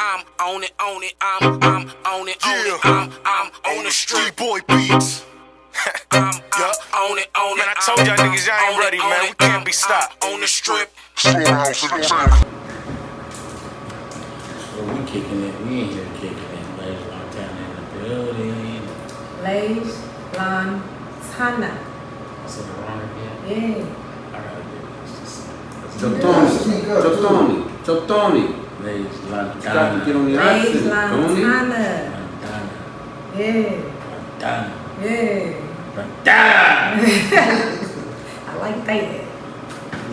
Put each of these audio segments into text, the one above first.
I'm on it, I'm on it, I'm on the street boy beats. I'm on it, man, I told y'all niggas y'all ain't ready, man, we can't be stopped. On the strip. Storehouse in the tank. So we kicking it, we ain't here kicking it. Lays Lantana in the building. Lays Lantana. I said it wrong again? Yeah. I gotta do this. Chotoni. Lays Lantana. Get on the Lays Lantana. Yeah. Lantana. Yeah. Lantana. I like that.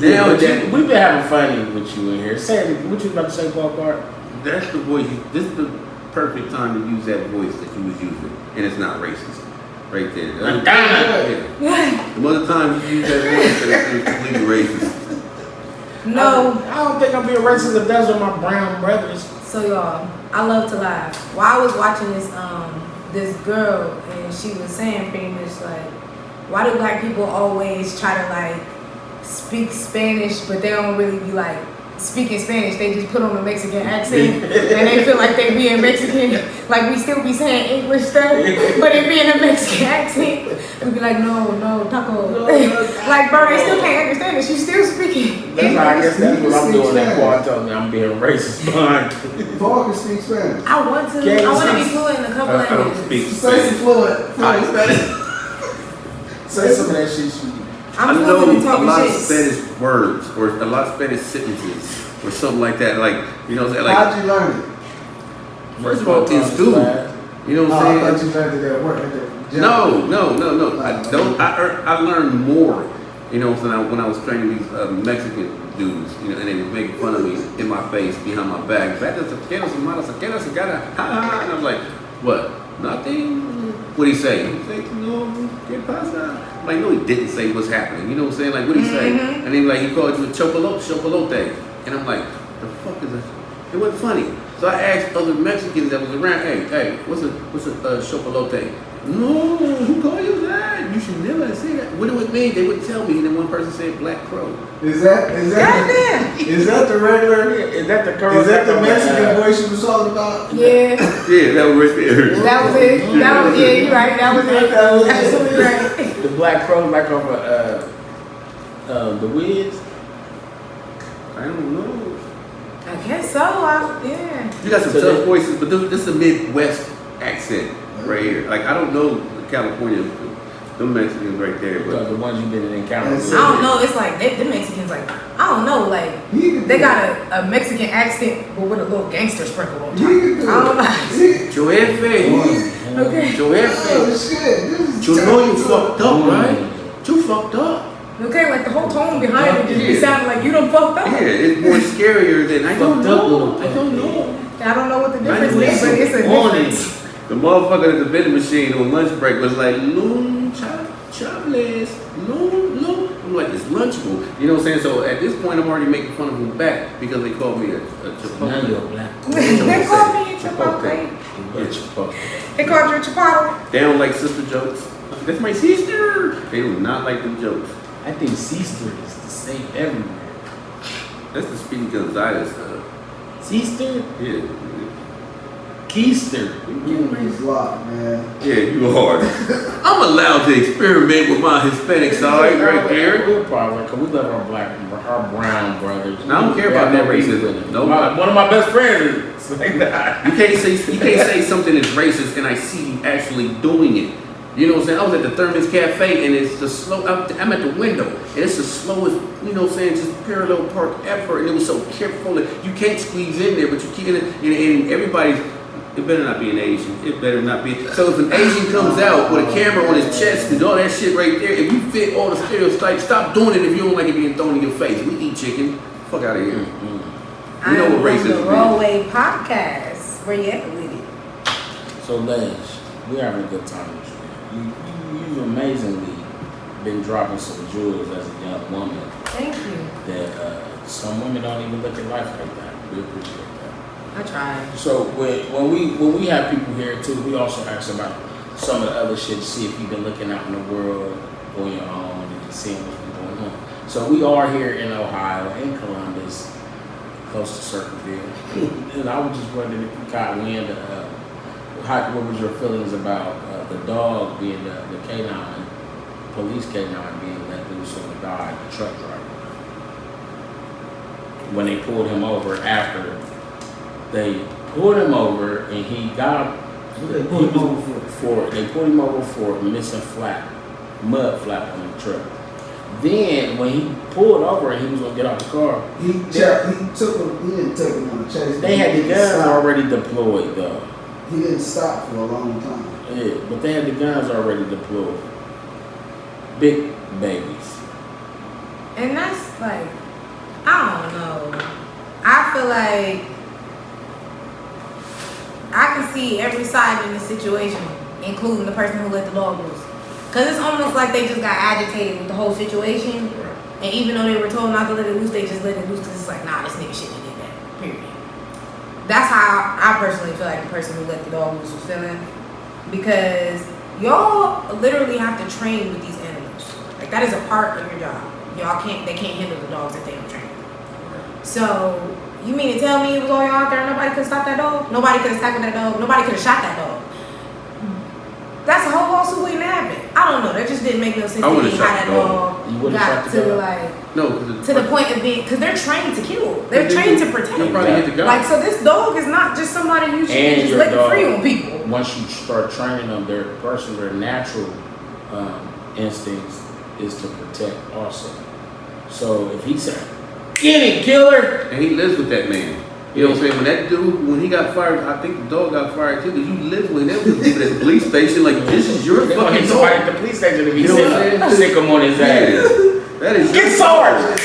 Damn, we've been having fun with you in here. Say what you about to say, Paul Clark? That's the voice. This is the perfect time to use that voice that you was using, and it's not racist. Right there. Yeah. The other time you use that voice, it's completely racist. No. I don't think I'm being racist if that's with my brown brothers. So y'all, I love to laugh. While I was watching this girl, and she was saying pretty much like, why do black people always try to like speak Spanish, but they don't really be like speaking Spanish? They just put on a Mexican accent, and they feel like they being Mexican. Like we still be saying English stuff, but it be in a Mexican accent. We be like, no, taco. Like, bro, they still can't understand it. She's still speaking. That's why I guess that's what I'm doing. That Paul told me I'm being racist. Paul can speak Spanish. I want to be fluent in a couple I don't languages. speak Say Spanish. fluent Spanish. Say some of that shit. I I'm know fluent in a talking lot of shit. Spanish words or a lot of Spanish sentences or something like that. Like, you know what I'm saying? Like, How'd you learn it? first of all, in school. You know what I I'm thought saying? you learned it at work. No. I don't. I learned more. You know, when I was training these Mexican dudes, you know, and they was making fun of me in my face, behind my back. And I was like, what? Nothing. What'd he say? He said, no, ¿qué pasa? I'm like, no, he didn't say what's happening. You know what I'm saying? Like, what'd he say? And then like he called you a chopolote. And I'm like, the fuck is this? It wasn't funny. So I asked other Mexicans that was around, hey, what's a chopolote? No, who called you that? You should never say that. What do it mean? They would tell me, and then one person said black crow. Is that the regular? Is that the Is that the Mexican voice you was talking about? Yeah. Yeah, that was right there. That was it. Yeah, you're right. That was it. Absolutely right. The black crow like over the Wiz. I don't know. I guess so. Yeah. You got some tough voices, but this is a Midwest accent right here. Like, I don't know California, them Mexicans right there, Because but the ones you've been in encounters I with. don't know. It's like the Mexicans, like I don't know, like they got a Mexican accent, but with a little gangster sprinkle on top. I don't know. Joe Jefe. Okay. Joe Jefe. Oh shit! You know you fucked up, right? You fucked up. Okay, like the whole tone behind it just be sounding like you done fucked up. Yeah, it's more scarier than I don't know. I don't know. I don't know what the difference is, but it's a difference. The motherfucker at the vending machine on lunch break was like, no, chables, no. I'm like, it's Lunchable. You know what I'm saying? So at this point, I'm already making fun of them back because they called me a Chipotle. Now you're black. They called me a Chipotle. They called you a Chipotle. They don't like sister jokes. That's my sister. They do not like them jokes. I think sister is the same everywhere. That's the Speedy Gonzalez stuff. Sister? Yeah. Keister. He's locked, man. Yeah, you are. I'm allowed to experiment with my Hispanic side right there. We're probably, because we love our brown brothers. I don't care about that racism. No, one of my best friends is like that. You can't say something is racist and I see you actually doing it. You know what I'm saying? I was at the Thermos Cafe and it's the slow. I'm at the window and it's the slowest. You know what I'm saying? Just parallel park ever, and it was so careful that you can't squeeze in there, but you can't. And everybody's. It better not be an Asian. It better not be. So if an Asian comes out with a camera on his chest and all that shit right there, if you fit all the stereotypes, stop doing it if you don't like it being thrown in your face. We eat chicken. Fuck out of here. You know what racism is. The Raw Podcast. Where you at with it? So, Les, we're having a good time with you. You've amazingly been dropping some jewels as a young woman. Thank you. That some women don't even look at life like that. We appreciate that. I tried. So when we have people here too, we also ask about some of the other shit to see if you've been looking out in the world on your own and seeing what's been going on. So we are here in Ohio, in Columbus. close to Circleville. And I was just wondering if you caught wind of what was your feelings about the dog being the K9, police K9 being let loose on the guy, the truck driver. When they pulled him over after they pulled him over and he got They pulled him over for missing mud flap on the truck. Then when he pulled over and he was gonna get out the car, he didn't take him on a chase. they had the guns already deployed though. He didn't stop for a long time. Yeah, but they had the guns already deployed. Big babies. And that's like, I don't know. I feel like I can see every side in the situation, including the person who let the dog loose. Because it's almost like they just got agitated with the whole situation. And even though they were told not to let it loose, they just let it loose because it's like, nah, this nigga shouldn't have did that, period. That's how I personally feel like the person who let the dog loose was feeling. Because y'all literally have to train with these animals. Like, that is a part of your job. They can't handle the dogs if they don't train. So, you mean to tell me it was all y'all out there and nobody could stop that dog? Nobody could have tackled that dog? Nobody could have shot that dog? That's a whole lawsuit waiting to happen. I don't know. That just didn't make no sense to me how that dog got to like to the point of being, because they're trained to kill. They're trained to protect. Like, so this dog is not just somebody you should just let it free on people. Once you start training them, their natural instincts is to protect also. So if he said, "Get it, killer," and he lives with that man. You know what I'm saying? When that dude, when he got fired, I think the dog got fired too. Because you live with him, they would leave it at the police station. Like, this is your fucking dog. At the police station if he You know what I'm saying? sick him on his ass. That is Get Sarge!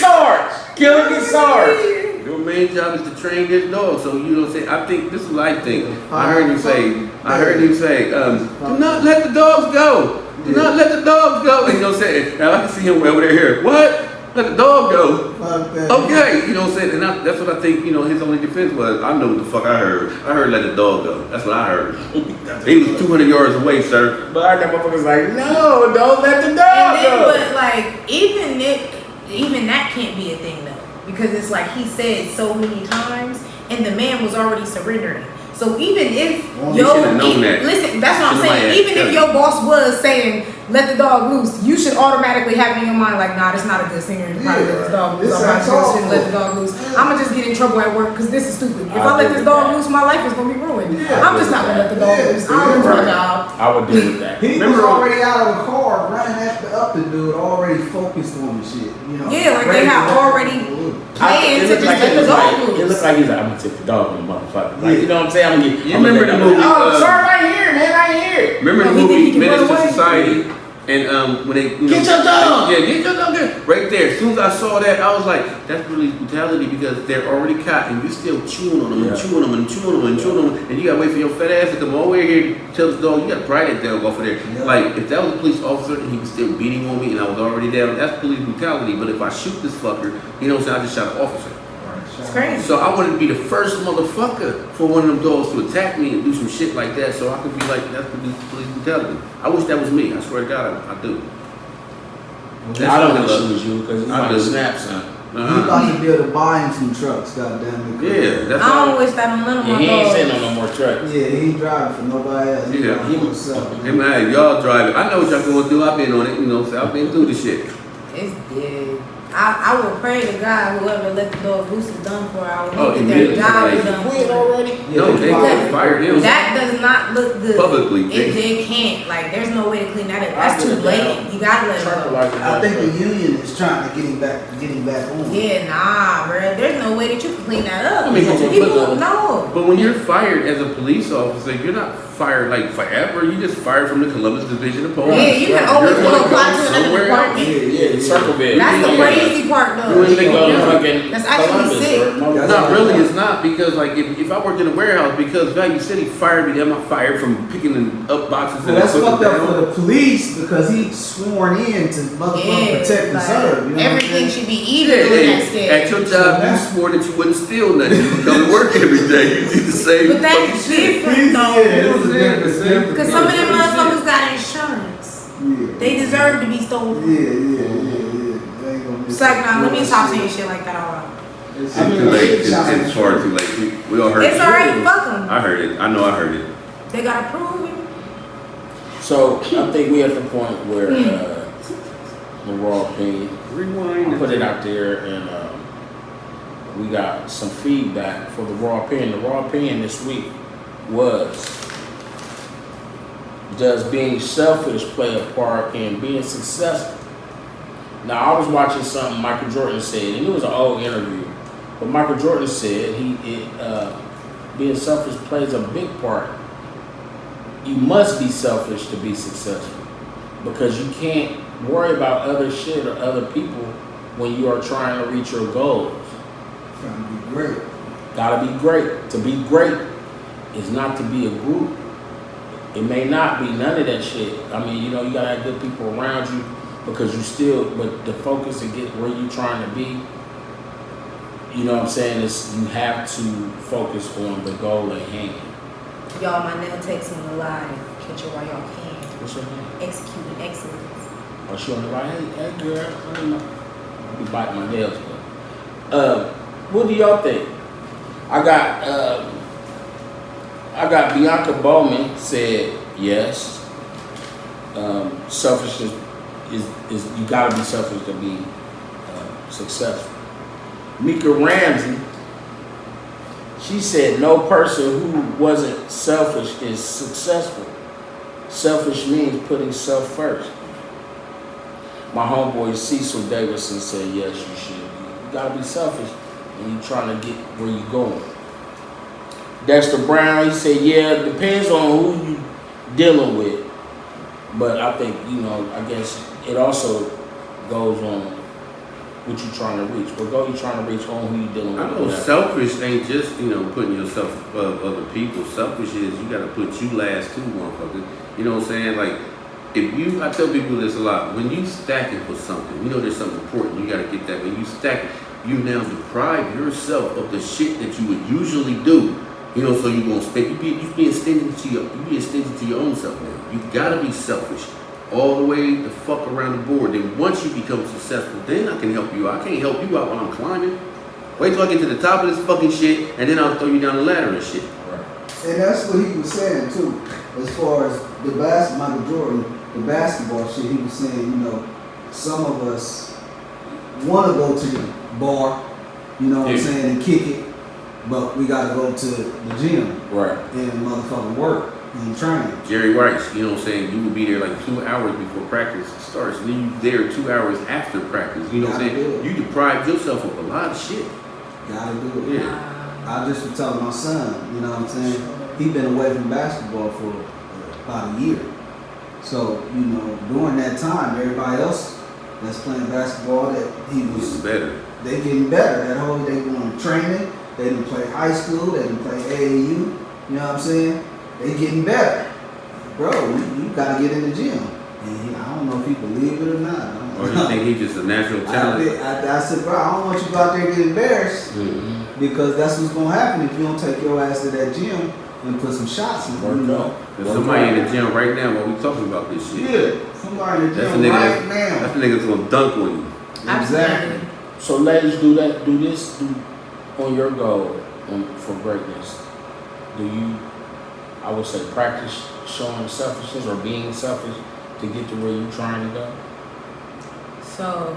Killer, get Sarge! Your main job is to train this dog. So you know what I'm saying? I think this is what I think. I heard him say, do not let the dogs go. Do not let the dogs go. And you know what I'm saying? Now I can see him over there here. What? Let the dog go. Okay, you know what I'm saying? And that's what I think, you know, his only defense was. I know what the fuck I heard. I heard let the dog go. That's what I heard. He was 200 yards away, sir. But our motherfucker's like, no, don't let the dog go. But like, even that can't be a thing though. Because it's like he said so many times and the man was already surrendering. So even if listen, that's what I'm saying. Even if your boss was saying let the dog loose, you should automatically have it in your mind like, nah, that's not a good singer to probably let the dog loose. I'm not shouldn't let the dog loose. I'ma just get in trouble at work because this is stupid. If I let this dog loose, my life is gonna be ruined. I'm just not gonna let the dog loose. I'm gonna job. I would deal with that. He was already out of the car running up the dude, already focused on the shit. You know, yeah, like they have already planned to just let the dog loose. It looks like he's like, I'm gonna take the dog on the motherfucker. Like, you know what I'm saying? You remember the movie? Oh, sorry, right here, man, right here. Remember the movie Menace to Society? And when they get your dog, get your dog, right there. As soon as I saw that, I was like, that's really brutality because they're already caught and you're still chewing on them and chewing them and chewing them and chewing them, and you gotta wait for your fat ass to come all the way here to tell this dog you gotta pry that dog off of there. Yeah. Like if that was a police officer and he was still beating on me and I was already down, that's police brutality. But if I shoot this fucker, you know what I'm saying? I just shot an officer. It's crazy. So I wanted to be the first motherfucker for one of them dogs to attack me and do some shit like that, so I could be like, that's police brutality. I wish that was me. I swear to God, I do. I don't wish it was you because it's like a snap, son. He about to be able to buy him some trucks, goddamn it. Yeah, that's I don't wish that on none of my dogs. He ain't sitting on no more trucks. Yeah, he ain't driving for nobody else. He Yeah. driving for himself. Hey man, y'all driving. I know what y'all gonna do. I've been on it, you know, so I've been through the shit. It's dead. I would pray to God whoever let the dog loose is done for. I would hope that immediately. their job is done. Quit already? No, they fired him. That does not look good. Publicly. It can't. Like, there's no way to clean that up. That's too blatant. You gotta let it go. I think the union is trying to get him back on. Yeah, nah, bro. There's no way that you can clean that up. I mean, People know. But when you're fired as a police officer, you're not fired like forever. You just fired from the Columbus Division of Police. Yeah, you can always go apply to another department. Yeah, Circleville. That's the crazy part, though. That's actually sick. Not really, it's not because like if I worked in a warehouse because Value City fired me, I'm not fired from picking up boxes and that's putting fucked them up down. for the police because he sworn in to motherfucking protect and serve. You know everything should be even on Hey, that scale. at your job, you swore that you wouldn't steal nothing. You come to work every day. You do the same. But that's different, though. Different. Because some of them motherfuckers got insurance. Yeah. They deserve to be stolen. Yeah. They ain't gonna miss It's like, nah, let me that stop shit. saying shit like that out loud. It's too late. It's far too late. We all heard it. It's alright, fuck them. I heard it. I know I heard it. They gotta prove it. So I think we're at the point where the raw opinion. Rewind. I put it out there, and we got some feedback for the raw opinion. The raw opinion this week was: does being selfish play a part in being successful? Now, I was watching something Michael Jordan said, and it was an old interview, but Michael Jordan said being selfish plays a big part. You must be selfish to be successful, because you can't worry about other shit or other people when you are trying to reach your goals. Trying to be great. Gotta be great. To be great is not to be a group. It may not be none of that shit. I mean, you know, you gotta have good people around you, because you still, but the focus to get where you're trying to be, you know what I'm saying, is you have to focus on the goal at hand. Y'all, my nail tech's on the live. Catch her while y'all can. What's your name? Executing excellence. Oh, she on the right? Hey girl, I don't know. I be biting my nails, but what do y'all think? I got Bianca Bowman said yes. Selfishness is you gotta be selfish to be successful. Mika Ramsey, she said no person who wasn't selfish is successful. Selfish means putting self first. My homeboy Cecil Davidson said yes, you should. You gotta be selfish when you're trying to get where you're going. Dexter Brown, he said, yeah, it depends on who you dealing with. But I think, you know, I guess it also goes on what you're trying to reach. What goal you're trying to reach on who you're dealing with. I know selfish ain't just, you know, putting yourself above other people. Selfish is you gotta put you last too, motherfucker. You know what I'm saying? Like, I tell people this a lot, when you stacking for something, you know there's something important, you gotta get that. When you stack it, you now deprive yourself of the shit that you would usually do. You know, so you gonna spend, you being stingy to your own self now. You gotta be selfish all the way the fuck around the board. Then once you become successful, then I can help you out. I can't help you out while I'm climbing. Wait till I get to the top of this fucking shit, and then I'll throw you down the ladder and shit. Right. And that's what he was saying too, as far as Michael Jordan, the basketball shit. He was saying, you know, some of us want to go to the bar, you know what I'm saying, and kick it, but we got to go to the gym, Right, and motherfucking work and train. Jerry Rice, you know what I'm saying? You will be there like 2 hours before practice starts, and then you there 2 hours after practice. You know what I'm saying? You deprive yourself of a lot of shit. Gotta do it. Yeah. I just was telling my son, you know what I'm saying? He been away from basketball for about a year. So, you know, during that time, everybody else that's playing basketball, that he was better. They getting better. That whole they going to training. They didn't play high school. They didn't play AAU. You know what I'm saying? They getting better, bro. You gotta get in the gym. And I don't know if he believe it or not. Or you think he's just a natural talent? I said, bro, I don't want you to go out there and get embarrassed, because that's what's gonna happen if you don't take your ass to that gym and put some shots in. You know. There's somebody in the gym right now while we talking about this shit. Yeah, somebody in the gym right now. That's the nigga's gonna dunk on you. Exactly. So ladies, do this on your goal for greatness. Do you, I would say, practice showing selfishness or being selfish to get to where you're trying to go? So,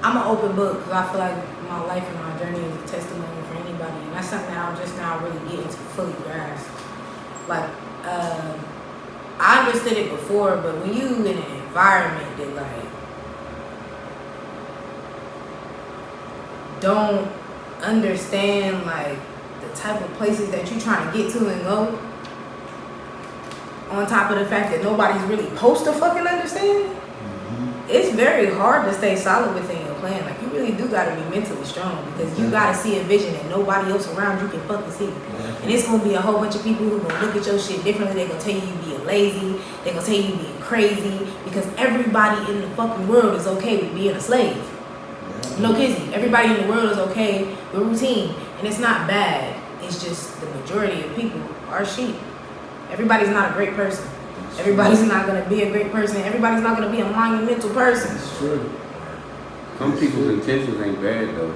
I'm an open book because I feel like my life and my journey is a testimony for anybody, and that's something that I'm just now really getting to fully grasp. Like, I understood it before, but when you in an environment that like don't understand like the type of places that you're trying to get to and go, on top of the fact that nobody's really supposed to fucking understand, it's very hard to stay solid within your plan. Like, you really do gotta be mentally strong, because you gotta see a vision that nobody else around you can fucking see. And it's gonna be a whole bunch of people who gonna look at your shit differently. They're gonna tell you being lazy. They're gonna tell you being crazy, because everybody in the fucking world is okay with being a slave. No kizzy. Everybody in the world is okay with routine. And it's not bad. It's just the majority of people are sheep. Everybody's not a great person. Everybody's not going to be a great person. Everybody's not going to be a monumental person. That's true. Some people's intentions ain't bad though.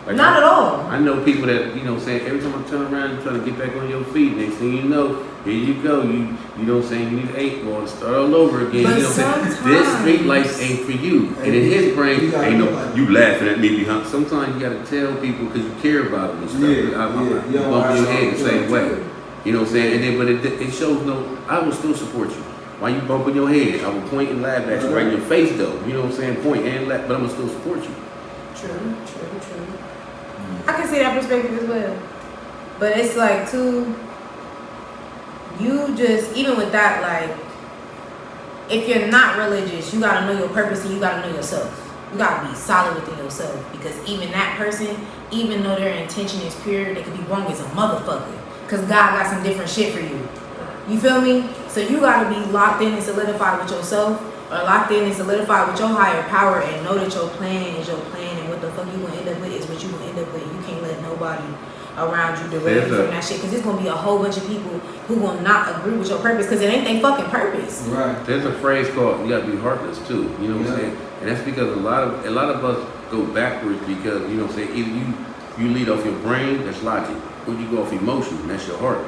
Like Not at all. I know people that, you know what I'm saying, every time I turn around and try to get back on your feet, next thing you know, here you go. You know what I'm saying, you need an 8 ball to start all over again. But you know what I'm saying? sometimes- This street life ain't for you. And in his brain, ain't no, you laughing at me behind. Sometimes you gotta tell people because you care about them and stuff. I'm bumping your head the same way. You know what I'm saying? And then, but it shows no, I will still support you. Why you bumping your head? I will point and laugh at you right in your face though. You know what I'm saying? Point and laugh, but I'm gonna still support you. True. I can see that perspective as well. But it's like you just, even with that, like, if you're not religious, you gotta know your purpose and you gotta know yourself. You gotta be solid within yourself. Because even that person, even though their intention is pure, they could be wrong as a motherfucker. Because God got some different shit for you. You feel me? So you gotta be locked in and solidified with yourself, or locked in and solidified with your higher power, and know that your plan is your plan, and what the fuck you gonna end up with is what you gonna end up with. You can't let nobody around you derail you from that shit, because there's gonna be a whole bunch of people who will not agree with your purpose, because it ain't their fucking purpose. Right. There's a phrase called "you gotta be heartless" too. You know what I'm saying? And that's because a lot of us go backwards because you know what I'm saying. Either you lead off your brain, that's logic, or you go off emotion, that's your heart.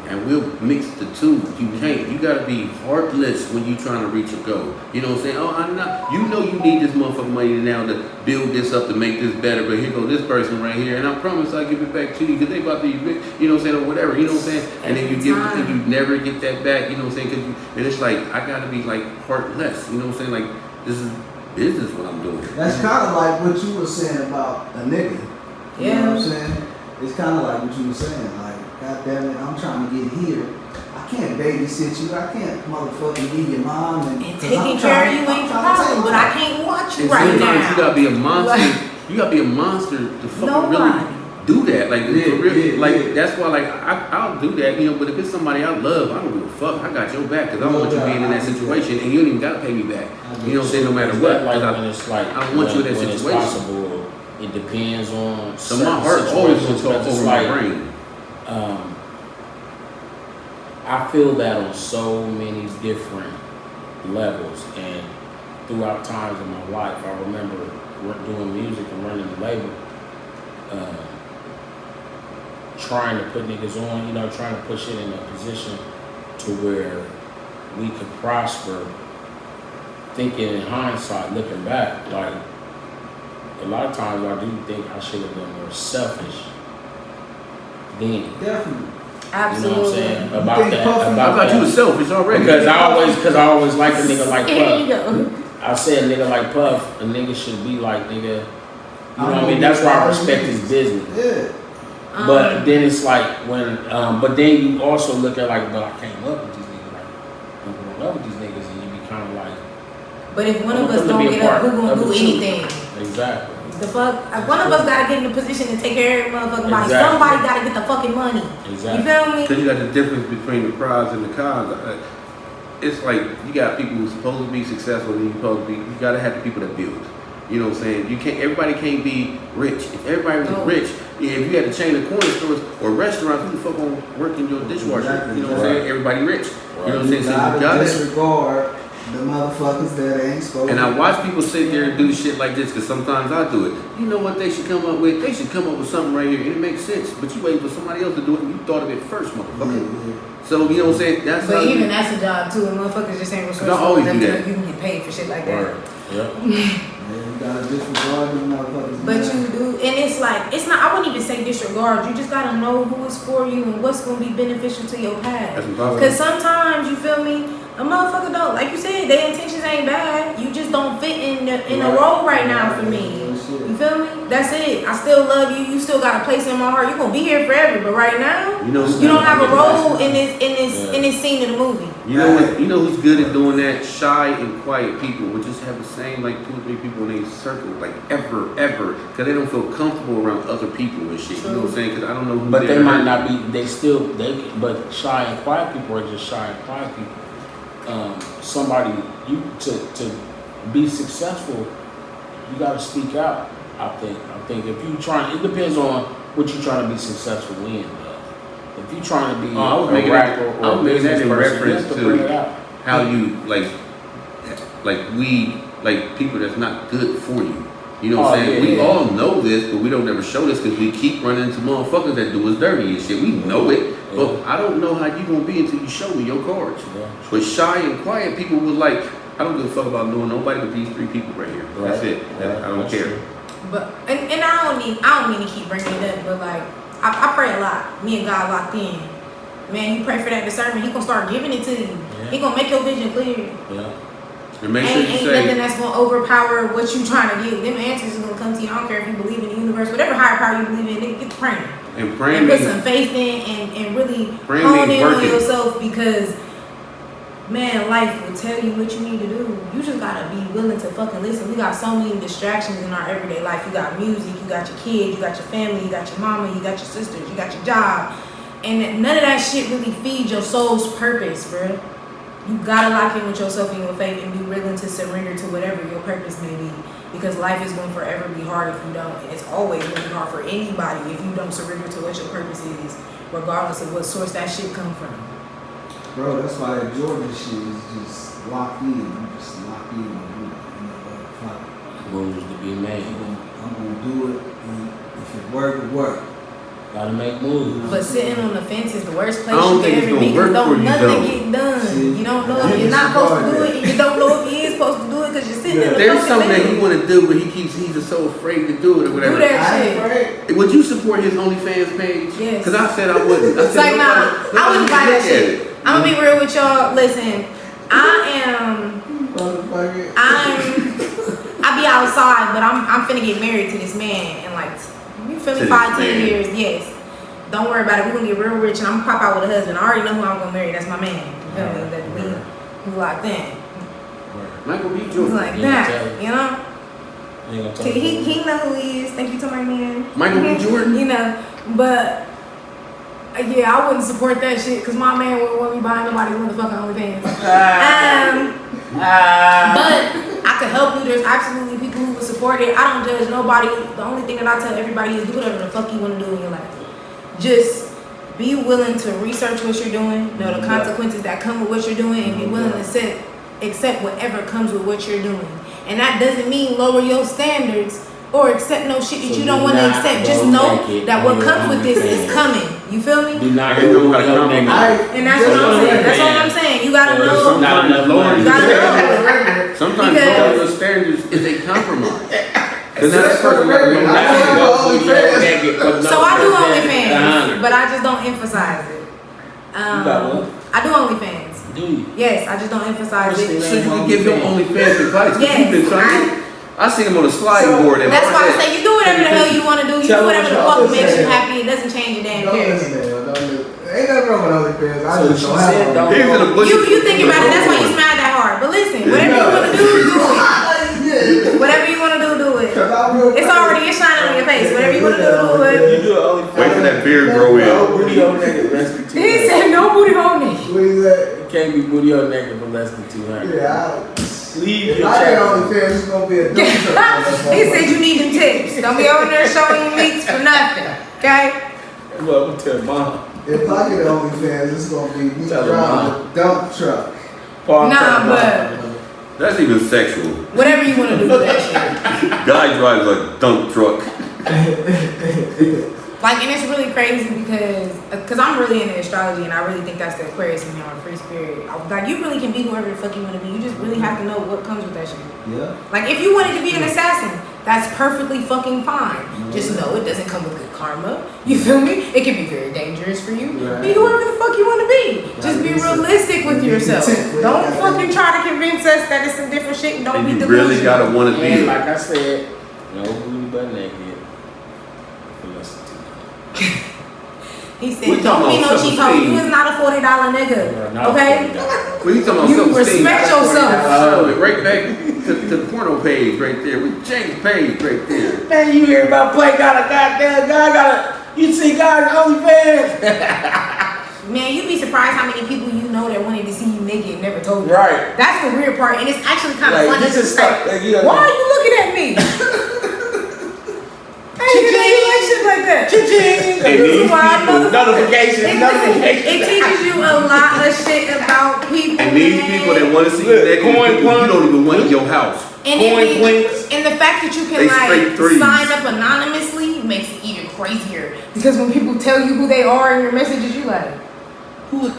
And we'll mix the two. You can't. You gotta be heartless when you trying to reach a goal. You know what I'm saying? Oh, I'm not. You know you need this motherfucking money now to build this up to make this better. But here go this person right here, and I promise I'll give it back to you because they about to, you know what I'm saying, or whatever. You know what I'm saying? And then you give it, and you never get that back. You know what I'm saying? And it's like I gotta be like heartless. You know what I'm saying? Like this is business what I'm doing. That's kind of like what you were saying about a nigga. You know what I'm saying? It's kind of like what you were saying. Like, God damn it, I'm trying to get here. I can't babysit you. I can't motherfucking be your mom and taking care of you ain't the problem, but I can't watch you and right sometimes now. you gotta be a monster. You gotta be a monster to fucking really do that. Like, that's why, like, I'll do that, you know. But if it's somebody I love, I don't give a fuck. I got your back because I don't want you being in that situation, and you don't even gotta pay me back. You know what I'm saying? No matter what. Like when it's like, I don't want you in that when situation. It's possible, it depends on. So my heart always will talk over my like, brain. I feel that on so many different levels, and throughout times in my life, I remember doing music and running the label, trying to put niggas on, you know, trying to push it in a position to where we could prosper. Thinking in hindsight, looking back, like a lot of times I do think I should have been more selfish then. Definitely. Absolutely. You know what I'm saying? About About that. that. I thought you was selfish already. Because I always liked a nigga like There you Puff. go. I said a nigga like Puff, a nigga should be like nigga. You know what I mean? That's why I respect his business. Yeah. But then it's like when, but then you also look at like, but I came up with these niggas, like, I'm growing up with these niggas, and you be kind of like. But if one of us don't get up, who gonna do anything? Exactly. The fuck? If one of us gotta get in the position to take care of motherfucking body. Exactly. Somebody gotta get the fucking money. Exactly. You feel me? Because you got the difference between the pros and the cons. It's like you got people who's supposed to be successful and you supposed to be. You gotta have the people that build. You know what I'm saying? You can't. Everybody can't be rich. If everybody was rich, if you had a chain of corner stores or restaurants, who the fuck gonna work in your dishwasher? You know what I'm saying? Everybody rich. You know what I'm saying? So you gotta disregard the motherfuckers that ain't supposed. And I watch people sit there and do shit like this because sometimes I do it. You know what they should come up with? They should come up with something right here and it makes sense. But you waiting for somebody else to do it and you thought of it first, motherfucker. So you know what I'm saying? That's But how even that's a job too, and motherfuckers just ain't resourceful always enough do to that. you can get paid for shit like that. Word. Yep. You gotta disregard them motherfuckers. But you do, and it's like, it's not, I wouldn't even say disregard, you just gotta know who is for you and what's gonna be beneficial to your path. That's impossible. Because sometimes, you feel me, a motherfucker don't, like you said, their intentions ain't bad, you just don't fit in a role right now for me. You feel me? That's it. I still love you, you still got a place in my heart, you gonna be here forever, but right now, You know, you don't have a role in this scene of the movie. You know who's good at doing that? Shy and quiet people would just have the same like 2 or 3 people in a circle, like ever, because they don't feel comfortable around other people and shit. You know what I'm saying? Because I don't know who. But they might not be. But shy and quiet people are just shy and quiet people. Somebody to be successful, you got to speak out. I think if you trying, it depends on what you're trying to be successful in. If you're trying to be I was a making rapper that, or I was a making that business in person, you reference have to bring it to out. how you like people that's not good for you. You know what I'm saying? Yeah, We all know this, but we don't ever show this because we keep running into motherfuckers that do us dirty and shit. We know it, but I don't know how you gonna be until you show me your cards. Yeah. But shy and quiet people was like, I don't give a fuck about knowing nobody but these 3 people right here. That's it. I don't care. But and I don't mean to keep bringing it up, but like I pray a lot. Me and God locked in. Man, you pray for that discernment, He gonna start giving it to you. Yeah. He gonna make your vision clear. Yeah. And make sure you Ain't say, nothing that's gonna overpower what you trying to get. Them answers is gonna come to you. I don't care if you believe in the universe, whatever higher power you believe in, nigga, get to praying. and praying And put means, some faith in and really Praying hone means in on working. yourself, because man, life will tell you what you need to do. You just gotta be willing to fucking listen. We got so many distractions in our everyday life. You got music, you got your kids, you got your family, you got your mama, you got your sisters, you got your job. And none of that shit really feeds your soul's purpose, bro. You gotta lock in with yourself and your faith and be willing to surrender to whatever your purpose may be. Because life is going to forever be hard if you don't. And it's always going to be hard for anybody if you don't surrender to what your purpose is, regardless of what source that shit come from. Bro, that's why that Jordan shit is just locked in. I'm just locked in on it. You know what? Fuck. Moves to be made. I'm gonna do it, and if it work, it work. Gotta make moves. But sitting on the fence is the worst place I don't you think can it's ever gonna be. work Because for don't you, nothing though. get done. See, You don't know if I you're not supposed to do disregard it, and you don't know if you is supposed to do it because you're sitting in the there's fucking something that he middle. want to do, but he's just so afraid to do it or whatever. Do that I shit. ain't afraid. Would you support his OnlyFans page? Yes. Because I said I wouldn't. I It's said like, nah, I wouldn't buy that shit. It. I'm gonna be real with y'all. Listen, I Motherfucker. be outside, but I'm finna get married to this man in like, you feel me, To this 5-10 man. years. Yes. Don't worry about it. We're gonna get real rich and I'm gonna pop out with a husband. I already know who I'm gonna marry. That's my man. You feel me? That we locked in. Michael B. He's Jordan. like Yeah, that, tell you. you know? Ain't gonna tell He know who he is. Thank you to my man. Michael B. Jordan? You know, but yeah, I wouldn't support that shit because my man wouldn't want me buying nobody's motherfucking OnlyFans. But I could help you. There's absolutely people who would support it. I don't judge nobody. The only thing that I tell everybody is do whatever the fuck you want to do in your life. Just be willing to research what you're doing, know the consequences that come with what you're doing, and be willing to accept whatever comes with what you're doing. And that doesn't mean lower your standards or accept no shit that So you don't do want to not accept. go Just know naked that what on comes your with this is OnlyFans. coming. You feel me? Do not I didn't know how to go come. naked. And that's what I'm saying. That's all I'm saying. You gotta know. Not enough Lord, money. You gotta know. Sometimes Because- lowering your standards is a compromise. Because That's that person got to correct. know I that. don't know OnlyFans. So I do OnlyFans, but I just don't emphasize it. You got what? I do OnlyFans. Do you? Yes, I just don't emphasize it. So you can give him OnlyFans advice. 'Cause Yes, you've been trying. I seen him on a sliding board. And That's why I say you do whatever the hell you want to do. You Tell do whatever them the what fuck y'all makes you saying. happy. It doesn't change your damn Don't character. listen, man. Don't listen. Ain't nothing wrong with OnlyFans. I So just she don't said have don't one. He was in a bush. You think about it. That's why you smile that hard. But listen, whatever you want to do, do it. Whatever you want to do it. Cause I'm real It's already shining on your face. Whatever you want to do, do it. You do an OnlyFans. Wait for that beard to grow in. Booty hole naked less than 200. He said no booty hole naked. What is that? You can't be booty hole naked for less than 200. Yeah, Leave if your I get channel. OnlyFans, it's gonna be a dump truck. He said you need them tips. Don't be over there showing your meats for nothing. Okay? Well, I'm gonna tell mom. If I get OnlyFans, it's gonna be me Tell her driving a dump truck. Paul, Nah, tell mom. but That's even sexual. whatever you want to do with that shit. Guy drives a dump truck. Like, and it's really crazy because I'm really into astrology and I really think that's the Aquarius in your free spirit. Like, you really can be whoever the fuck you want to be. You just really have to know what comes with that shit. Yeah. Like, if you wanted to be an assassin, that's perfectly fucking fine. Just know it doesn't come with good karma. You feel me? It can be very dangerous for you. Right. Be whoever the fuck you want to be. Just be realistic with yourself. Don't fucking try to convince us that it's some different shit and don't And be you delusional. really gotta want to be And it. like I said, no booty butt naked. For less than 200. He said, We don't talking be no about cheap hoe. You self-esteem. is not a $40 nigga. Not Okay? $40. Well, you talking about You self-esteem. respect yourself. Right back to the porno page right there. With James page right there. Man, you hear about play got a goddamn guy got a. You see guys OnlyFans. Man, you'd be surprised how many people you know that wanted to see you naked and never told you. Right. That's the weird part, and it's actually kind of Like, funny. this is It's like, stuff that you- why are you looking at me? I ain't gonna do like shit like that. Cha-ching. And This is these why I people- motherfucker- Notifications, It- notifications. It teaches you a lot of shit about people. And these man. people that want to see you Look, naked, coin people you plunge. don't even want in your house. blinks. And the fact that you can They straight like threes. sign up anonymously makes it even crazier. Because when people tell you who they are in your messages, you like, who?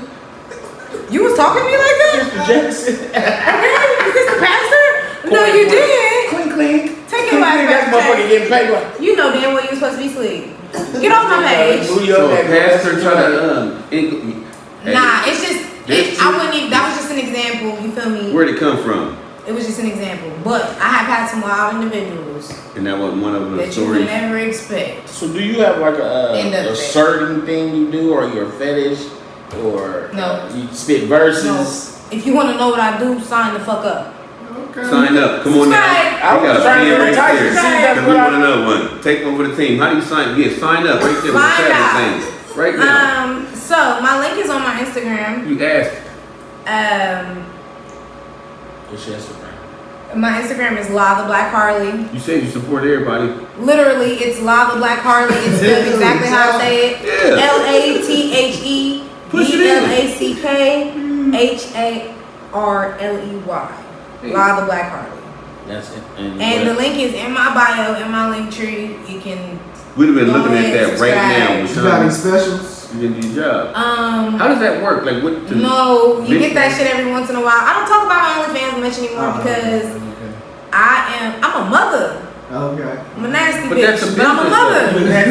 You was talking to me like that? Mr. Jackson. Okay, is this the pastor? No, you didn't. Clink, clink. Take Clink, your ass clink. back That to motherfucker church. getting paid like. You know damn well you was supposed to be asleep. Get off my page. So a pastor try to Nah, it's just, That's I true. wouldn't even, that was just an example, you feel me? Where'd it come from? It was just an example. But I have had some wild individuals And that wasn't one of the that you would stories. never expect. So do you have like End of a it. certain thing you do, or your fetish, or No. you spit verses? No. If you want to know what I do, sign the fuck up. Okay. Sign up. Come on now. Right. I You was got a trying to pen right entice you. there. See, that's Because we what want another one. Take one for the team. How do you sign? Yeah, sign up right there. Find With out. the thing. Right now. So my link is on my Instagram. You asked. What's your Instagram? My Instagram is La the Black Harley. You said you support everybody. Literally, it's La the Black Harley. It's spelled exactly how I say it. Yeah. Push it in. LATHEBLACKHARLEY. La the Black Harley. That's it. And the link is in my bio, in my link tree. You can. We'd have been Go looking at ahead, that right now. subscribe. You got any specials? You didn't do your job. How does that work? Like what? No, you get that Bitch. shit every once in a while. I don't talk about my OnlyFans much anymore because I'm a mother. Okay. I'm a nasty But bitch, that's a but I'm a business, mother.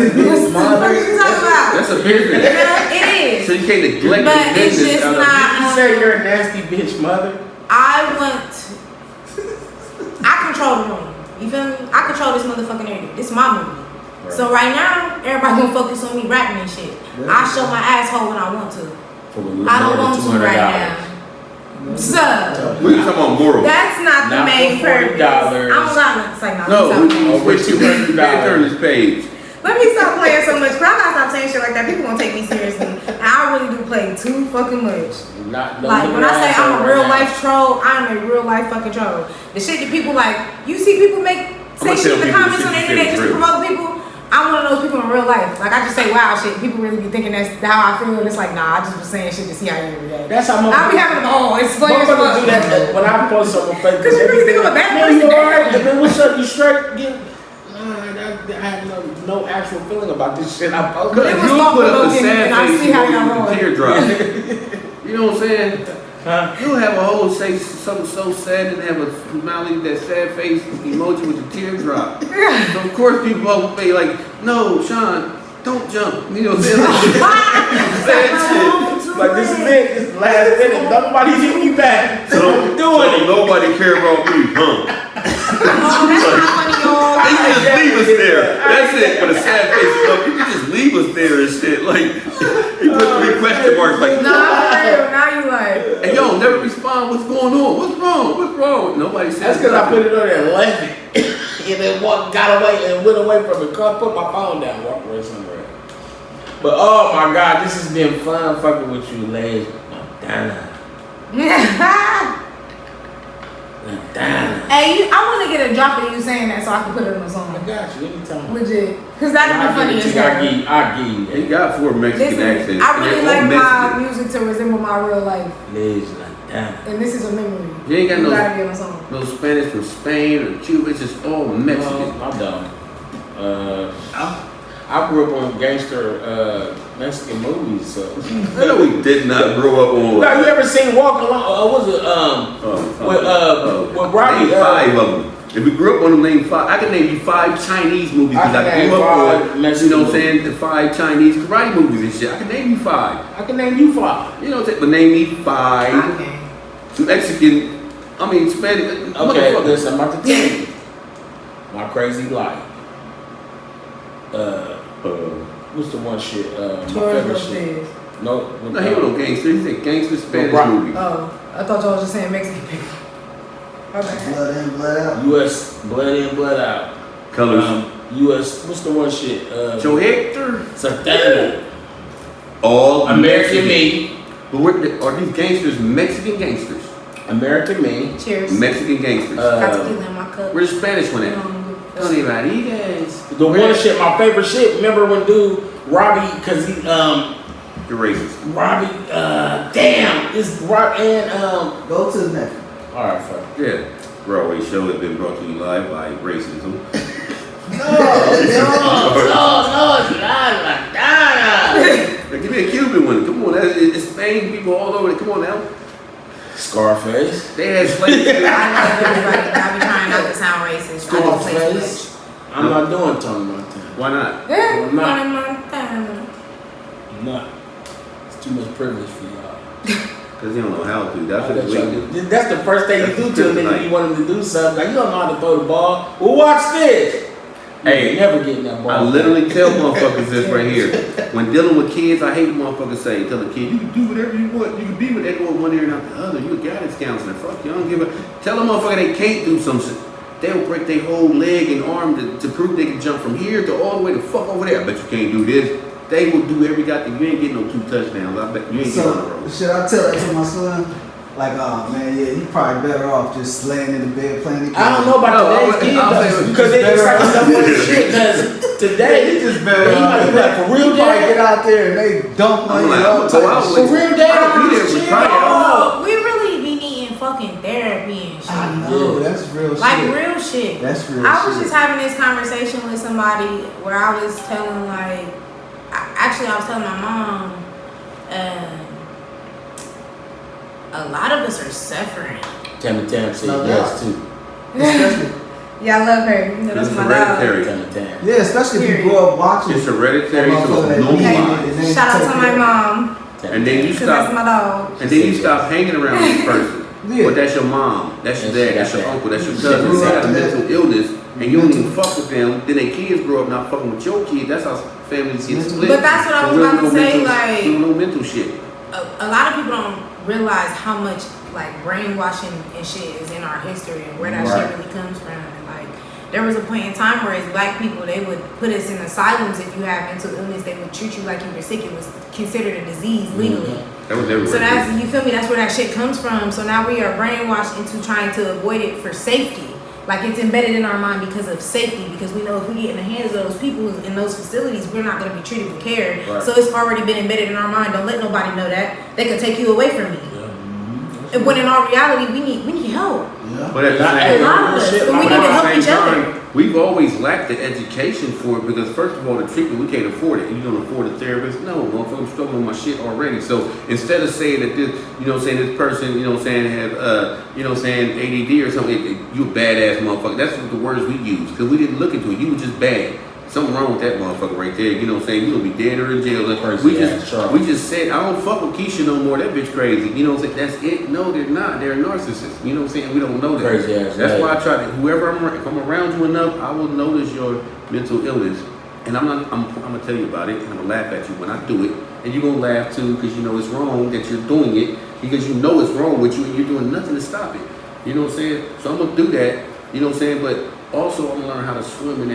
though. What the fuck are you talking about? That's a business. You know, it is. So you can't neglect But the it's business just out of not- You say you're a nasty bitch mother? I control the room. You feel me? I control this motherfucking area. This is my movie. Right. So right now, everybody gonna focus on me rapping and shit. I show my asshole when I want to. For a little I don't more want than to right $200. now. So We talking about moral. that's not the Not main for purpose. $40. I'm not. It's like no. No, stop. we switch to turn this page. Let me stop playing so much. But I gotta stop saying shit like that. People gonna take me seriously. And I really do play too fucking much. Not, Like when I say I'm a real life troll, I'm a real life fucking troll. The shit that people like, you see people say I'ma shit in tell the people comments the on the shit internet is just to real. provoke people. I'm one of those people in real life. Like I just say wild shit. People really be thinking that's how I feel. And it's like, nah, I just was saying shit to see how you react. That's how I be having them all. It's funny as motherfuckers do fuck. that when I post something on Facebook. 'Cause you really think I'm a bad "Man, person? you alright? And then what's up? You straight? I have no actual feeling about this shit I posted. It was You put up a thought-provoking, sad and I face see how y'all emoji with rolling. a teardrop. You know what I'm saying? Huh? You'll have a whole say something so sad and have a smiley, that sad face emoji with a teardrop. So of course people will be like, no, Sean, don't jump. You know what I'm saying? Sad shit. Like this is it. This is the last minute. Nobody's hitting me back. So I'm doing it. Nobody care about me, huh? Oh, that's not funny, y'all. They can just leave us there. That's it. With a sad face, you can just leave us there and shit. Like, you put 3 question marks like, Nah, for real. Now you like. and yo, never respond. What's going on? What's wrong? What's wrong? Nobody says That's because I nothing. put it on there and left it. And then got away and went away from it. Put my phone down, walked away somewhere. But oh my God, this has been fun fucking with you, ladies. Madonna. Hey, I want to get a drop of you saying that so I can put it in a I song. got you anytime. Legit. Because that'd be funny as hell. I give you He that. got 4 Mexican Listen, accents. I and really they're all like my Mexican. music to resemble my real life. Ladies, Madonna. And this is a memory. You ain't got You no- gotta get on song. No Spanish from Spain or Cuba. It's just all Mexican. I don't. I grew up on gangster Mexican movies, so. I know we did not grow up on. Now, you ever seen Walk Along? Was it with Robbie? Name 5 of them. If we grew up on them, name 5. I can name you 5 Chinese movies because I can I name grew up 5 on. Mexican You know what I'm movies. saying? The 5 Chinese karate movies and shit. I can name you 5. I can name you 5. You know what I'm saying? But name me 5 Okay. Mexican. I mean Spanish. Okay, motherfuckers. listen, I'm about to tell you. My Crazy Life. What's the one shit? My Torres favorite shit. Lopez. No, No, he was no gangster. He said gangster Spanish Rock. movie. Oh, I thought y'all was just saying Mexican people. Okay. Blood in, blood out. U.S. Blood In, Blood Out. Colors. U.S. What's the one shit? Joe Hector. Santana. All American Mexican. Me. But are these gangsters Mexican gangsters? American Me. Cheers. Mexican gangsters. Got tequila in my cup. Where's the Spanish one You at? know, I'm good. Tony Rodriguez. The one shit, my favorite shit. Remember when dude Robbie, cause he You're racist. Robbie, damn, it's Rob and Go to the next. All right, fuck. Yeah. Broadway show has been brought to you live by racism. Oh, No, give me a Cuban one. Come on, it's Spain people all over it. Come on now. Scarface. They had slaves. I know everybody. I be trying not to sound racist. I just play too much. Scarface. I'm not doing Tony Montana. Why not? I'm not. Montana. I'm not. It's too much privilege for y'all. Because you don't know how to. That's what That's we That's the first thing you do to a nigga. You want him to do something. Like, you don't know how to throw the ball. Well, watch this. Hey, you never getting that ball. I literally tell motherfuckers this right here. When dealing with kids, I hate motherfuckers say, tell a kid, you can do whatever you want. You can be with that going one ear and out the other. You a guidance counselor. Fuck you, I don't give a. Tell a motherfucker they can't do some shit. They'll break their whole leg and arm to prove they can jump from here to all the way to fuck over there. I bet you can't do this. They will do every goddamn. You ain't getting no 2 touchdowns. I bet you ain't getting on the road. Should I tell that to my son? Like, oh man, yeah, you probably better off just laying in the bed playing the game. I don't know about today's kids because they just like stuff on this shit. Because today He just better he might be like, for real, you probably dad. get out there and they dunk on you. All type of For shit. real, dad. Be there with Chill Kyle. out. We really be needing fucking therapy and shit. I know, that's real shit. Like real shit. That's real I was shit. just having this conversation with somebody where I was telling I was telling my mom, a lot of us are suffering. Tammy Tam said No yes too. Especially, Yeah, I love her. You know, that's It's my hereditary. dog. Tammy Tam. yeah, especially if you grow up watching. It's hereditary, so Motherfucker it's that normalized. need it. Shout out to my mom. And then you Because that's stop. my dog. And then you stop hanging around this person. Yeah. But that's your mom, that's your dad, that's your uncle, that's your cousin. grew They up got a to that. mental illness, and you don't even fuck with them. Then their kids grow up not fucking with your kids. That's how families get split. But that's what I was There about to no say, mental- like- there no mental shit. A lot of people don't realize how much like brainwashing and shit is in our history and where that Right. shit really comes from. And like there was a point in time where as black people they would put us in asylums if you have mental illness. They would treat you like you were sick. It was considered a disease legally. That was everywhere. So that's, you feel me? That's where that shit comes from. So now we are brainwashed into trying to avoid it for safety. Like it's embedded in our mind because of safety. Because we know if we get in the hands of those people in those facilities, we're not going to be treated with care. Right. So it's already been embedded in our mind. Don't let nobody know that. They could take you away from me. And when in our reality, we need help. Yeah. But at the Not same every lot of us, shit, but my we But need to at help the each same other. time, we've always lacked the education for it because first of all, the treatment, we can't afford it. You don't afford a therapist? No, motherfucker, I'm struggling with my shit already. So instead of saying that this, you know what I'm saying, this person, you know what I'm saying, have, you know what I'm saying, ADD or something, you a badass motherfucker. That's what the words we use because we didn't look into it. You were just bad. Something wrong with that motherfucker right there. You know what I'm saying? You gonna be dead or in jail. Like, Person, we yeah, just sure. we just said I don't fuck with Keisha no more. That bitch crazy. You know what I'm saying? That's it. No, they're not. They're narcissists. You know what I'm saying? We don't know that. Crazy ass That's lady. why I try to. Whoever if I'm around you enough, I will notice your mental illness, and I'm gonna tell you about it, and I'm gonna laugh at you when I do it, and you're gonna laugh too because you know it's wrong that you're doing it because you know it's wrong with you and you're doing nothing to stop it. You know what I'm saying? So I'm gonna do that. You know what I'm saying? But also I'm gonna learn how to swim in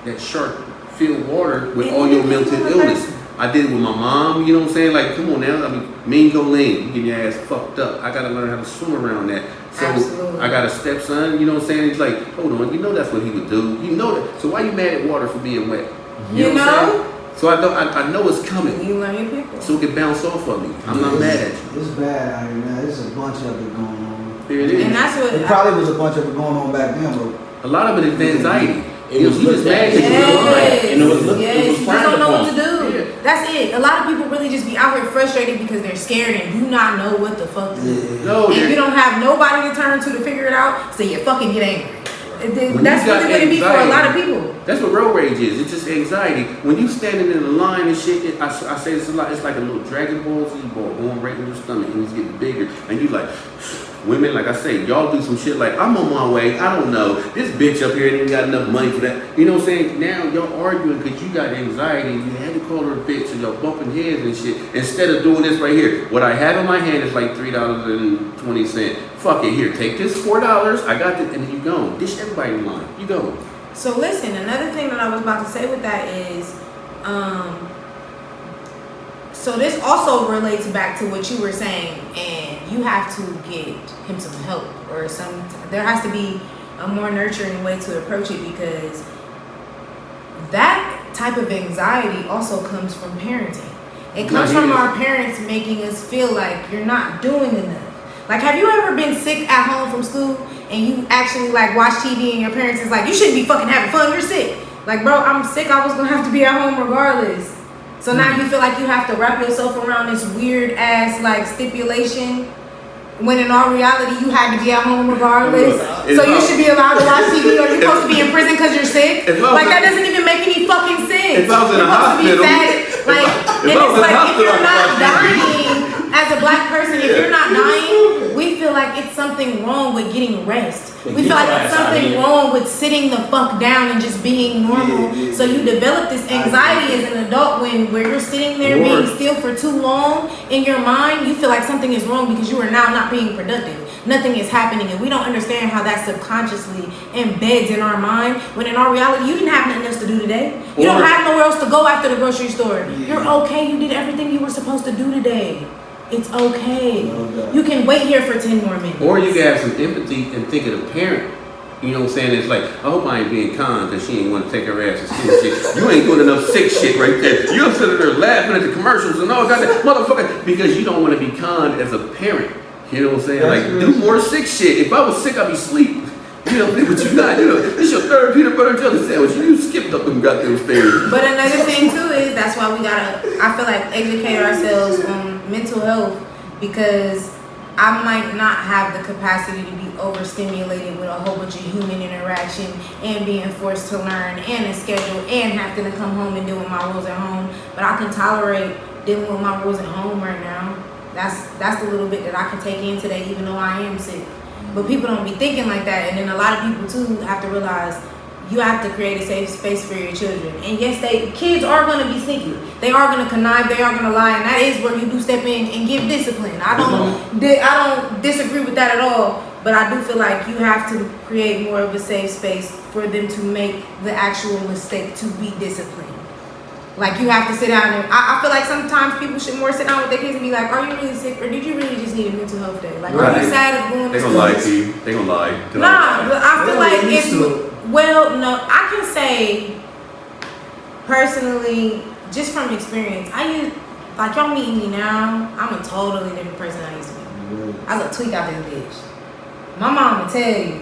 that shark filled water with all your mental illness. I did it with my mom, you know what I'm saying? Like, come on now, I mean, Mingo Lane, you get your ass fucked up. I gotta learn how to swim around that. So Absolutely. I got a stepson, you know what I'm saying? He's like, hold on, you know that's what he would do. You know that. So why you mad at water for being wet? You what I'm know? saying? So I know it's coming. You learn your people. So it can bounce off of me. I'm not mad at you. It's bad out here now. There's a bunch of it going on. Here it And is. that's what There probably was a bunch of it going on back then, but A lot of it is anxiety. It was you just looked at. mad because you're lying. And it was looked- yes, it was you just frowned don't know what to upon. do. Yeah. That's it. A lot of people really just be out here frustrated because they're scared and do not know what the fuck to do. No, And they're- you don't have nobody to turn to figure it out, so you fucking get angry. And then When that's you got really what it be for a lot of anxiety, people. That's what road rage is. It's just anxiety. When you standing in the line and shit, I say this a lot. It's like a little Dragon Ball Z ball going right in your stomach and it's getting bigger. And you like, women, like I say, y'all do some shit like, I'm on my way. I don't know. This bitch up here ain't even got enough money for that. You know what I'm saying? Now y'all arguing because you got anxiety and you had to call her a bitch and y'all bumping heads and shit. Instead of doing this right here. What I have in my hand is like $3.20. Fuck it, here, take this $4. I got this, and then you gone. Dish everybody in line. You go. So listen, another thing that I was about to say with that is, so this also relates back to what you were saying, and you have to get him some help or there has to be a more nurturing way to approach it because that type of anxiety also comes from parenting. It comes from our parents making us feel like you're not doing enough. Like, have you ever been sick at home from school and you actually like watch TV and your parents is like, you shouldn't be fucking having fun, you're sick. Like, bro, I'm sick, I was gonna have to be at home regardless. So now you feel like you have to wrap yourself around this weird ass like stipulation, when in all reality you had to be at home regardless. So you should be allowed to watch TV, or you're supposed to be in prison because you're sick. Like, that doesn't even make any fucking sense. If I was in a hospital, if you're not dying as a black person, if you're not dying, we feel like it's something wrong with getting rest. We feel like it's something wrong with sitting the fuck down and just being normal. So you develop this anxiety as an adult where you're sitting there being still for too long in your mind. You feel like something is wrong because you are now not being productive. Nothing is happening, and we don't understand how that subconsciously embeds in our mind, when in our reality you didn't have nothing else to do today. You don't have nowhere else to go after the grocery store. You're okay, you did everything you were supposed to do today. It's okay. You can wait here for 10 more minutes. Or you can have some empathy and think of the parent. You know what I'm saying? It's like, I hope I ain't being con because she ain't want to take her ass to school shit. You ain't doing enough sick shit right there. You're sitting there laughing at the commercials and all that motherfucker, because you don't want to be conned as a parent. You know what I'm saying? That's like, do more sick shit. If I was sick, I'd be asleep. You know, but you not. You know, this your third peanut butter jelly sandwich. You skipped up them goddamn stairs. But another thing too is that's why we gotta, I feel like, educate ourselves on mental health, because I might not have the capacity to be overstimulated with a whole bunch of human interaction and being forced to learn and a schedule and having to come home and doing my rules at home. But I can tolerate dealing with my rules at home right now. That's the little bit that I can take in today, even though I am sick. But people don't be thinking like that, and then a lot of people too have to realize you have to create a safe space for your children. And yes, kids are gonna be sneaky. They are gonna connive. They are gonna lie, and that is where you do step in and give discipline. I don't disagree with that at all. But I do feel like you have to create more of a safe space for them to make the actual mistake to be disciplined. Like, you have to sit down and I feel like sometimes people should more sit down with their kids and be like, are you really sick, or did you really just need a mental health day? Like, are you sad of going to school? They gonna lie to you. They gonna lie. Nah, but I feel like no, I can say personally, just from experience, like, y'all meeting me now, I'm a totally different person than I used to be. I was a tweak out this bitch. My mom would tell you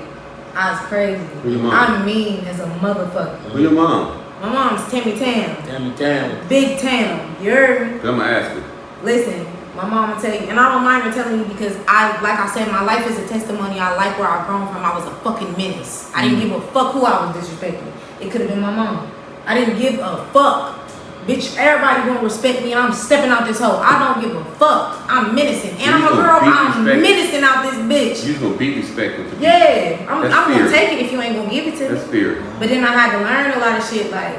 I was crazy. Who your mom? I'm mean as a motherfucker. Who your mom? My mom's Tammy Tam. Tammy Tam. Big Tam. You heard me? I'm gonna ask her. Listen, my mom will tell you, and I don't mind her telling you, because like I said, my life is a testimony. I like where I've grown from. I was a fucking menace. I didn't give a fuck who I was disrespecting. It could have been my mom. I didn't give a fuck. Bitch, everybody gonna respect me, and I'm stepping out this hole. I don't give a fuck. I'm menacing. And I'm a girl, I'm menacing out this bitch. You just gonna beat respect with the people. Yeah, I'm gonna take it if you ain't gonna give it to me. That's fear. But then I had to learn a lot of shit, like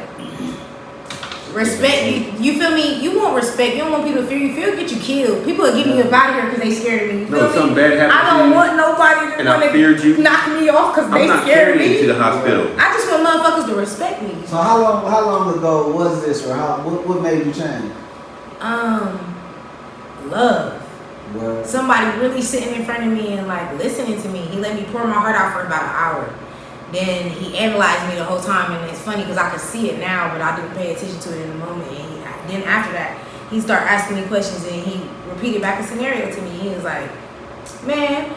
respect. You feel me? You want respect. You don't want people to fear you. Fear get you killed. People are getting you up out of here because they scared of me. You feel me? Something bad happened I don't want nobody to want to knock me off because they scared of me. To the hospital. I just want motherfuckers to respect me. So how long ago was this, or what made you change? Love. Well, Somebody really sitting in front of me and like listening to me. He let me pour my heart out for about an hour. Then he analyzed me the whole time, and it's funny because I could see it now, but I didn't pay attention to it in the moment. And then after that, he started asking me questions, and he repeated back a scenario to me. He was like, man,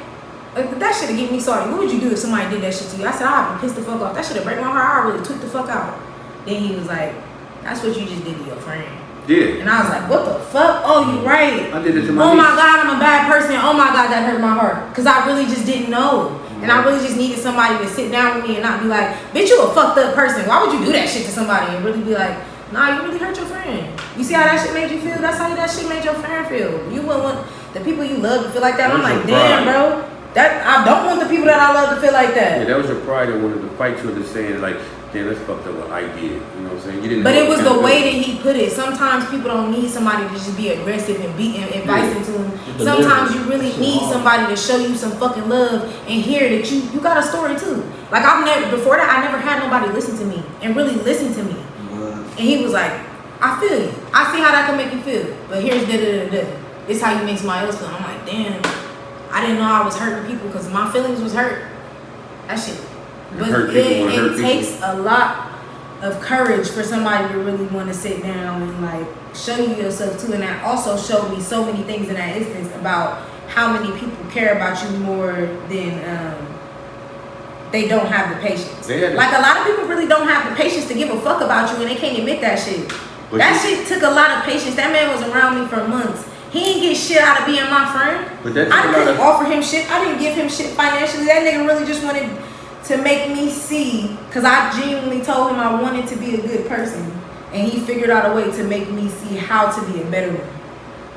that should have get me sorry. What would you do if somebody did that shit to you? I said, I'd be pissed the fuck off. That should have break my heart. I really took the fuck out. Then he was like, that's what you just did to your friend. Yeah. And I was like, what the fuck? Oh, you right. I did it to my Oh niece. my God, I'm a bad person. Oh my God, that hurt my heart. Because I really just didn't know. And I really just needed somebody to sit down with me and not be like, bitch, you a fucked up person. Why would you do that shit to somebody? And really be like, nah, you really hurt your friend. You see how that shit made you feel? That's how that shit made your friend feel. You wouldn't want the people you love to feel like that. I'm like, damn, bro. I don't want the people that I love to feel like that. Yeah, that was your pride that wanted to fight you into saying, like, damn, that's fucked up what I did. You know what I'm saying? You didn't. But it was the way that he put it. Sometimes people don't need somebody to just be aggressive and beat and advice into them. Sometimes you really need somebody to show you some fucking love and hear that you got a story too. Like before that, I never had nobody listen to me and really listen to me. And he was like, I feel you. I see how that can make you feel. But here's da-da-da-da. This is how you make somebody else feel. I'm like, damn. I didn't know I was hurting people because my feelings was hurt. That shit. But it takes a lot of courage for somebody to really want to sit down and like show you yourself too. And that also showed me so many things in that instance about how many people care about you more than they don't have the patience. Like a lot of people really don't have the patience to give a fuck about you, and they can't admit that shit. That shit took a lot of patience. That man was around me for months. He didn't get shit out of being my friend. I couldn't offer him shit. I didn't give him shit financially. That nigga really just wanted to make me see, because I genuinely told him I wanted to be a good person, and he figured out a way to make me see how to be a better one.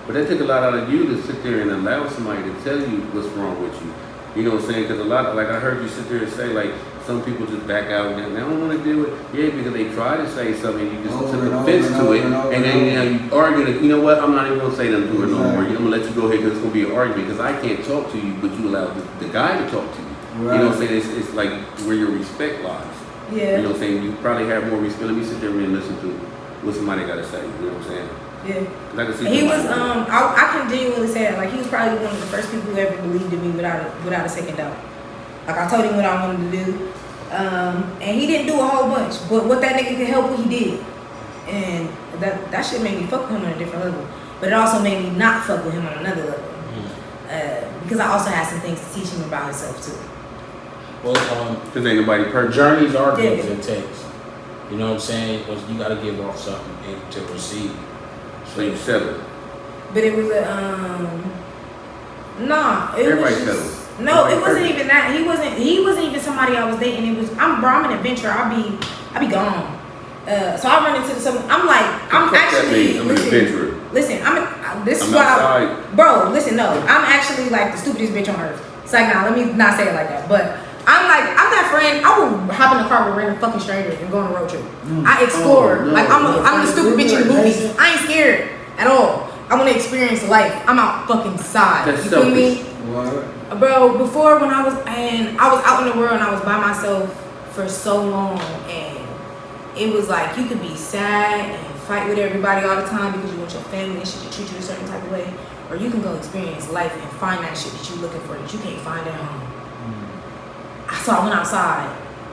But that took a lot out of you to sit there and allow somebody to tell you what's wrong with you. You know what I'm saying? Because a lot of, like I heard you sit there and say, like, some people just back out and they don't want to do it. Yeah, because they try to say something and you just took offense to it. And then you argue it. You know what? I'm not even going to say nothing to her no more. I'm going to let you go ahead because it's going to be an argument because I can't talk to you, but you allow the guy to talk to you. Right. You know what I'm saying? It's like where your respect lies. Yeah. You know what I'm saying? You probably have more respect. Let me sit there and listen to what somebody got to say. You know what I'm saying? Yeah. He was I can genuinely say that, like, he was probably one of the first people who ever believed in me without a second doubt. Like, I told him what I wanted to do. And he didn't do a whole bunch, but what that nigga could help with, he did. And that shit made me fuck with him on a different level. But it also made me not fuck with him on another level. Because I also had some things to teach him about himself too. Well, because ain't nobody perfect. Journeys are good as it takes. You know what I'm saying? You gotta give off something to receive. So you settled. But it was a nah. Everybody settles. No, it wasn't even that. He wasn't even somebody I was dating. It was I'm an adventurer. I be gone. So I run into I'm actually I'm an adventurer. Listen, this is why bro, listen, no. I'm actually like the stupidest bitch on earth. It's like, nah, let me not say it like that. But I'm that friend. I will hop in the car with random fucking strangers and go on a road trip. I explore. Like I'm the stupid bitch in the movies. I ain't scared at all. I want to experience life. I'm out fucking side. That's you feel me? What? Bro, before when I was out in the world and I was by myself for so long, and it was like you could be sad and fight with everybody all the time because you want your family and shit to treat you a certain type of way, or you can go experience life and find that shit that you're looking for that you can't find at home. So I went outside,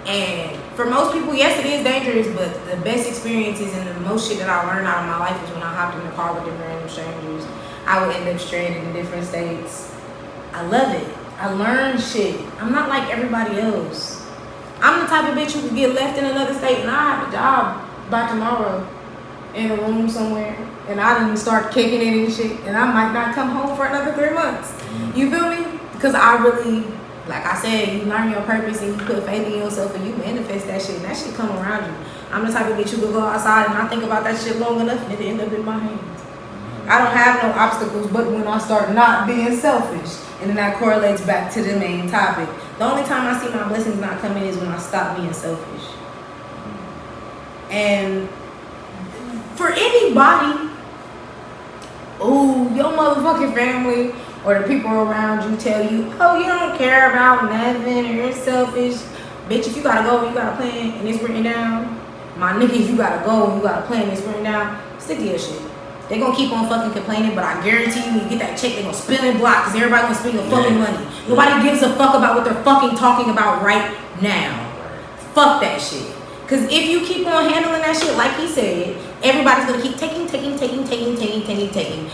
and for most people, yes, it is dangerous, but the best experiences and the most shit that I learned out of my life is when I hopped in the car with different random strangers. I would end up stranded in different states. I love it. I learned shit. I'm not like everybody else. I'm the type of bitch who could get left in another state and I have a job by tomorrow in a room somewhere, and I didn't start kicking it and shit, and I might not come home for another 3 months. You feel me? Because I really, like I said, you learn your purpose and you put faith in yourself and you manifest that shit, and that shit come around you. I'm the type of bitch who could go outside and I think about that shit long enough and it end up in my hands. I don't have no obstacles but when I start not being selfish. And then that correlates back to the main topic. The only time I see my blessings not coming is when I stop being selfish. And for anybody, your motherfucking family or the people around you tell you, oh, you don't care about nothing or you're selfish. Bitch, if you gotta go and you got a plan and it's written down, my nigga, if you gotta go and you got a plan and it's written down, stick to your shit. They gonna keep on fucking complaining, but I guarantee you, when you get that check, they gonna spill and block because everybody gonna spend your fucking money. Nobody gives a fuck about what they're fucking talking about right now. Fuck that shit. Because if you keep on handling that shit like he said, everybody's gonna keep taking.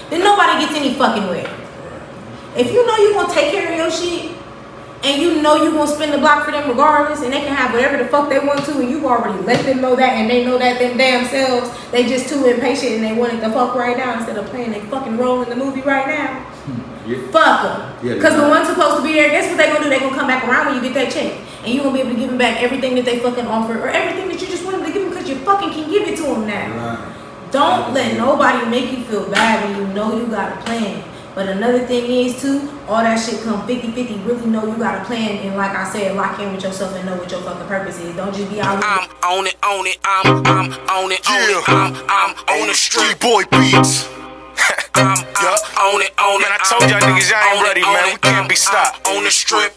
Then nobody gets any fucking way. If you know you gonna take care of your shit, and you know you gonna spend the block for them regardless, and they can have whatever the fuck they want to, and you already let them know that, and they know that them damn selves, they just too impatient and they want it to fuck right now instead of playing they fucking role in the movie right now. Fuck them. Because the ones supposed to be there, guess what they gonna do? They gonna come back around when you get that check, and you gonna be able to give them back everything that they fucking offer, or everything that you just want them to give them because you fucking can give it to them now. Right. Don't let nobody make you feel bad when you know you got a plan. But another thing is too, all that shit come 50-50. Really know you got a plan, and like I said, lock in with yourself and know what your fucking purpose is. Don't just be out. I'm on it. I'm on it. I'm on the street boy beats. I'm on it. Man, I told y'all niggas y'all ain't ready, man. We can't be stopped on the strip.